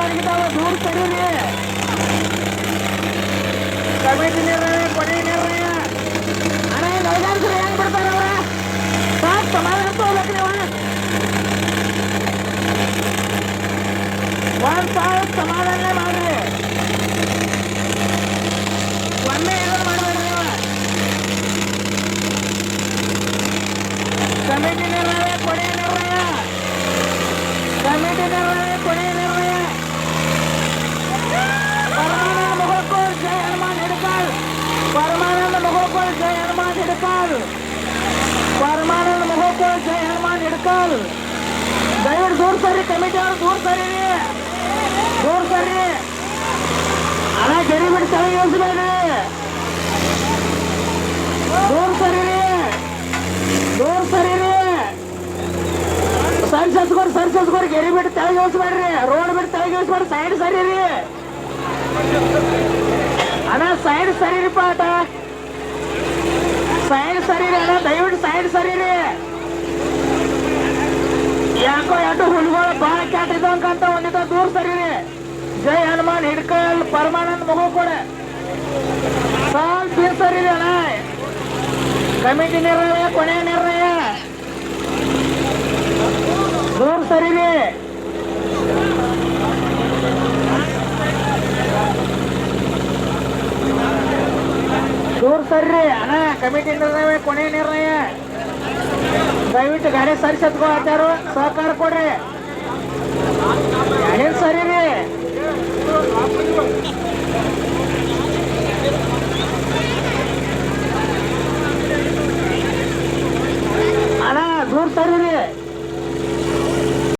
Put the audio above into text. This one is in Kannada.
ಮಲಗಿದಾವ ದೂರ ಸರೀರಿ ಕಮಿಟಿ ನಿರ್ಣಯ ಕೊನೆ ನಿರ್ಣಯ ಅಣ್ಣ ಹಿಂಗ ಐದಾರು ಹೆಂಗ್ ಬಿಡ್ತಾರ ಅವ್ರ ಸಾಕ್ ಸಮಾಧಾನ ತಗೋಬೇಕು ನೀವು ಒಂದ್ ಸಾವಿರ ಸಮಾಧಾನ ಮಾಡ್ರಿ ಒಮ್ಮೆ ಏನೋ ಮಾಡ್ಬೇಡ್ರಿ ನೀವು ಕಮಿಟಿ ನಿರ್ಣಯ ಕೊನೆ ನಿರ್ಣಯ ಕಮಿಟಿ ನಿರ್ಣಯ ಕೊನೆ ನಿರ್ಣಯ ಪರಮಾನಂದ ಮಗೋಕೋಲ್ ಜೈ ಹನುಮಾನ್ ಹಿಡಕಾಲ್ ಪರಮಾನಂದ ಮಗೋಕೋಲ್ ಜೈ ಹನುಮಾನ್ ಹಿಡಕಾಲ್ ಪರಮಾನಂದ ಮಗೋಕೋಲ್ ಜೈ ಹನುಮಾನ್ ಹಿಡಕಾಲ್ ದಯವಿಟ್ಟು ದೂರ ಸರಿ ಕಮಿಟಿ ಅವ್ರು ದೂರ ಸರಿ ದೂರ ಸರಿ ಅಣ್ಣ ಗೆರಿ ಬಿಟ್ಟು ತಲೆ ಯೋಚಿಸ್ಬೇಡ್ರಿ ದೂರ ಸರಿ ದೂರ ಸರಿ ಸರಿ ಗೆರಿ ಬಿಟ್ಟು ತೆಳಗೆ ಇಳಿಸ್ಬೇಡ್ರಿ ರೋಡ್ ಬಿಟ್ಟು ತೆಳಗೆ ಇಳಿಸ್ಬೇಡ್ರಿ ಸೈಡ್ ಸರಿ ರೀ ಅಣ್ಣ ಸೈಡ್ ಸರಿ ರೀ ಪಾಠ ಸೈಡ್ ಸರಿ ರೀ ಅಣ್ಣ ದಯವಿಟ್ಟು ಸೈಡ್ ಸರಿ ರೀ ಯಾಕೋ ಎರಡು ಹುಡುಗರು ಬಾಳ ಕ್ಯಾಟ್ ಇದ್ದಂಕಂತ ಒಂದಿದ್ದ ದೂರ ಸರಿ ರೀ ಜೈ ಹನುಮಾನ್ ಹಿಡ್ಕಲ್ ಪರಮಾನಂದ ಮಗು ಕೂಡ ಸ್ವಲ್ಪ ಸರಿ ರೀ ಅಣ್ಣ ಕಮಿಟಿ ನಿರ್ಣಯ ಕೊನೆ ನಿರ್ಣಯ ದೂರ ಸರಿ ರೀ ದೂರ ಸರಿ ಅಣ್ಣ ಕಮಿಟಿ ನಿರ್ಣಯ ಕೊನೆ ನಿರ್ಣಯ ದಯವಿಟ್ಟು ಗಾಡಿ ಸರಿ ಸತ್ಕೋ ಆಚಾರು ಸಹಕಾರ ಕೊಡ್ರಿ ಗಾಡಿ ಸರಿ ರೀ